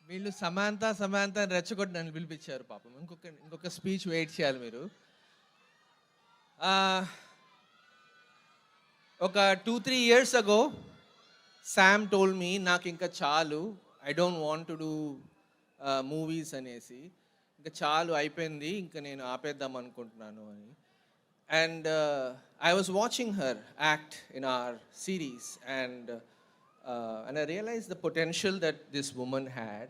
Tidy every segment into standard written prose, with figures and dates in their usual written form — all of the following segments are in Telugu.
వీళ్ళు సమాంత సమాంత అని రెచ్చగొట్టి నన్ను పిలిపించారు పాపం. ఇంకొక స్పీచ్ వెయిట్ చేయాలి మీరు. ఒక 2-3 years ago Sam told me నాకు ఇంకా చాలు, I don't want to do movies అనేసి, ఇంకా చాలు అయిపోయింది, ఇంకా నేను ఆపేద్దాం అనుకుంటున్నాను అని. And I was watching her act in our series, and I realized the potential that this woman had,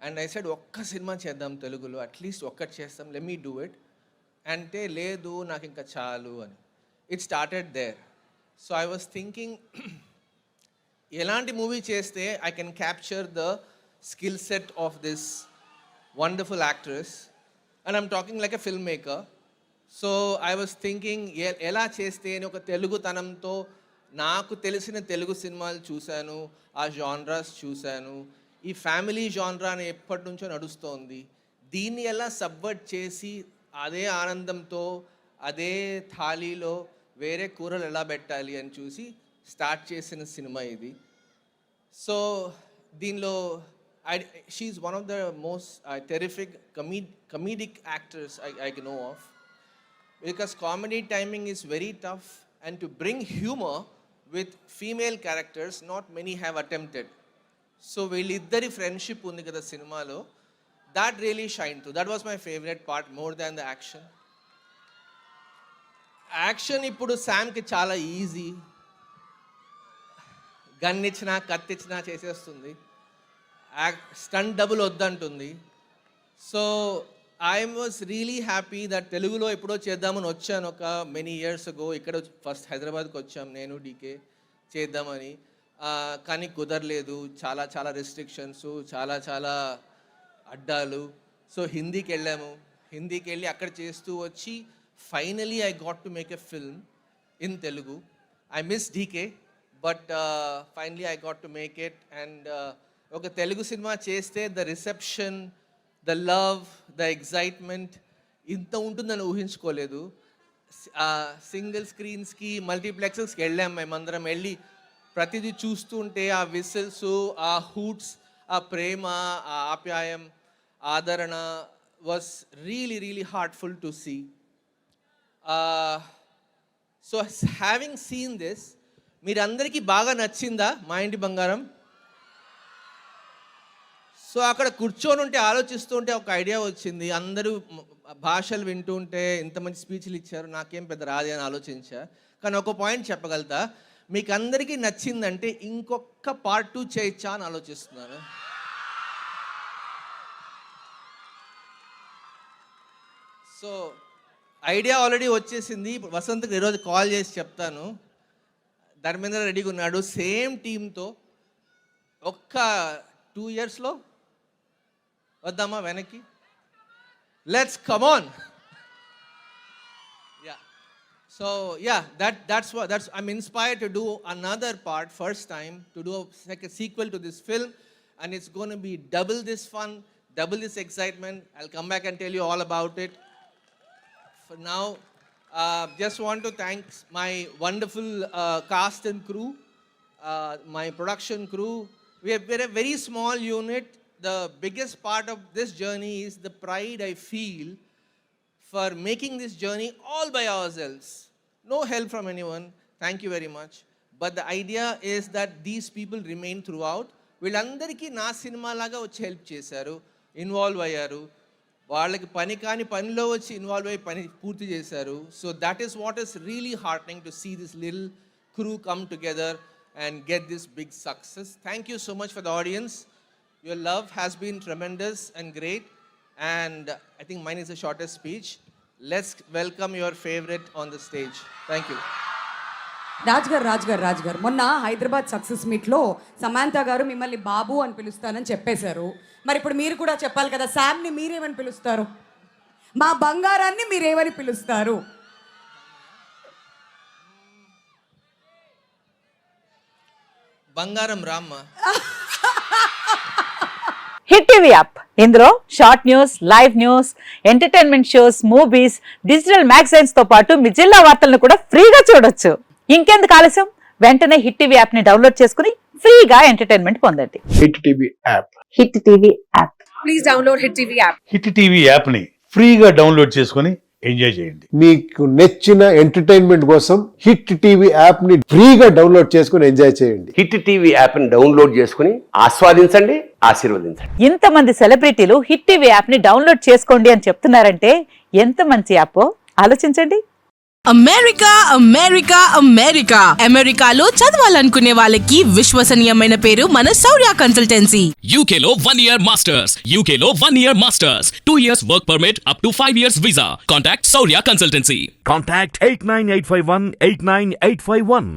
and I said ఒక్క సినిమా చేద్దాం తెలుగులో, అట్లీస్ట్ ఒక్కటి చేస్తాం, let me do it. అంటే లేదు నాకు ఇంకా చాలు అని. It started there. So I was thinking ఎలాంటి మూవీ చేస్తే I can capture the skill set of this wonderful actress, and I'm talking like a filmmaker. So I was thinking ఎలా చేస్తే అని ఒక తెలుగుతనంతో నాకు తెలిసిన తెలుగు సినిమాలు చూశాను, ఆ జాన్రాస్ చూశాను. ఈ ఫ్యామిలీ జాన్రా అని ఎప్పటి నుంచో నడుస్తోంది, దీన్ని ఎలా సబ్వర్ట్ చేసి అదే ఆనందంతో అదే థాలీలో వేరే కూరలు ఎలా పెట్టాలి అని చూసి స్టార్ట్ చేసిన సినిమా ఇది. సో దీనిలో she's one of the most terrific comedic actors I know of. Because comedy timing is very tough, and to bring humor with female characters not many have attempted. So వీళ్ళిద్దరి friendship ఉంది కదా సినిమాలో, that really shined through. That was my favorite part more than the action. Action ఇప్పుడు శామ్కి చాలా ఈజీ, గన్ ఇచ్చినా కత్తిచ్చినా చేసేస్తుంది, స్టంట్ డబుల్ వద్దంటుంది. So I was really happy that తెలుగులో ఎప్పుడో చేద్దామని వచ్చాను ఒక many years ago. ఇక్కడ ఫస్ట్ హైదరాబాద్కి వచ్చాం నేను డీకే చేద్దామని, కానీ కుదరలేదు, చాలా రెస్ట్రిక్షన్స్, చాలా అడ్డాలు. సో హిందీకి వెళ్ళాము, హిందీకి వెళ్ళి అక్కడ చేస్తూ వచ్చి finally I got to make a film in Telugu. I miss DK, but finally I got to make it. And ఒక తెలుగు సినిమా చేస్తే the reception, the love, the excitement ఇంత ఉంటుందని ఊహించుకోలేదు. సింగిల్ స్క్రీన్స్కి మల్టీప్లెక్సెస్కి వెళ్ళాం, మేమందరం వెళ్ళి ప్రతిదీ చూస్తుంటే ఆ విసిల్స్, ఆ హూట్స్, ఆ ప్రేమ, ఆ ఆప్యాయం, ఆదరణ was really heartful to see. So having seen this, మీరందరికీ బాగా నచ్చిందా మా ఇంటి బంగారం? సో అక్కడ కూర్చొని ఉంటే ఆలోచిస్తూ ఉంటే ఒక ఐడియా వచ్చింది. అందరూ భాషలు వింటూ ఉంటే ఇంత మంచి స్పీచ్లు ఇచ్చారు, నాకేం పెద్ద రాదు అని ఆలోచించా. కానీ ఒక పాయింట్ చెప్పగలుగుతా, మీకు అందరికీ నచ్చిందంటే ఇంకొక part 2 చేయొచ్చా అని ఆలోచిస్తున్నాను. సో ఐడియా ఆల్రెడీ వచ్చేసింది. వసంత్కి ఈరోజు కాల్ చేసి చెప్తాను. ధర్మేంద్ర రెడీగా ఉన్నాడు సేమ్ టీంతో. ఒక్క 2 yearsలో వద్దామా వెనక్కి? Let's come on. Yeah, so yeah, that's I'm inspired to do another part, first time to do like a sequel to this film, and it's going to be double this fun, double this excitement. I'll come back and tell you all about it. For now, just want to thank my wonderful cast and crew, my production crew. We're a very small unit. The biggest part of this journey is the pride I feel for making this journey all by ourselves. No help from anyone. Thank you very much. But the idea is that these people remain throughout. వీళ్ళందరికీ నా సినిమా లాగా వచ్చి హెల్ప్ చేశారు, ఇన్వాల్వ్ అయ్యారు, వాళ్ళకి పని కాని పనిలో వచ్చి ఇన్వాల్వ్ అయ్యి పని పూర్తి చేశారు. So that is what is really heartening to see this little crew come together and get this big success. Thank you so much for the audience. Your love has been tremendous and great, and I think mine is the shortest speech. Let's welcome your favorite on the stage. Thank you. Raj గారు మొన్న హైదరాబాద్ సక్సెస్ మీట్లో సమాంత గారు మిమ్మల్ని బాబు అని పిలుస్తానని చెప్పేశారు. మరి ఇప్పుడు మీరు కూడా చెప్పాలి కదా, శామ్ని మీరేమని పిలుస్తారు, మా బంగారాన్ని మీరేమని పిలుస్తారు? బంగారం రామ్మ. హిట్ టీవీ యాప్, ఇందులో short news, live news, entertainment shows, movies, digital magazines తో పాటు మీ జిల్లా వార్తలను కూడా ఫ్రీగా చూడొచ్చు. ఇంకెందుకు ఆలస్యం, వెంటనే హిట్ టీవీ యాప్ ని డౌన్లోడ్ చేసుకుని ఫ్రీగా ఎంటర్టైన్మెంట్ పొందండి. Hit TV app. Hit TV app. Hit TV యాప్ని ఫ్రీగా డౌన్లోడ్ చేసుకొని ఎంజాయ్ చేయండి. మీకు నచ్చిన ఎంటర్టైన్మెంట్ కోసం హిట్ టీవీ యాప్ ని ఫ్రీగా డౌన్లోడ్ చేసుకుని ఎంజాయ్ చేయండి. హిట్ టీవీ యాప్ని డౌన్లోడ్ చేసుకుని ఆస్వాదించండి, ఆశీర్వదించండి. ఇంతమంది సెలబ్రిటీలు హిట్ టీవీ యాప్ ని డౌన్లోడ్ చేసుకోండి అని చెప్తున్నారంటే ఎంత మంచి యాప్ ఆలోచించండి. అమెరికా అమెరికా అమెరికా అమెరికాలో చదవాలనుకునే వాళ్ళకి విశ్వసనీయమైన పేరు మన శౌర్య కన్సల్టెన్సీ. UK లో 1 year masters. UK లో 1 year masters. 2 years work permit up to 5 years visa. Contact Saurya Consultancy. Contact 89851 89851.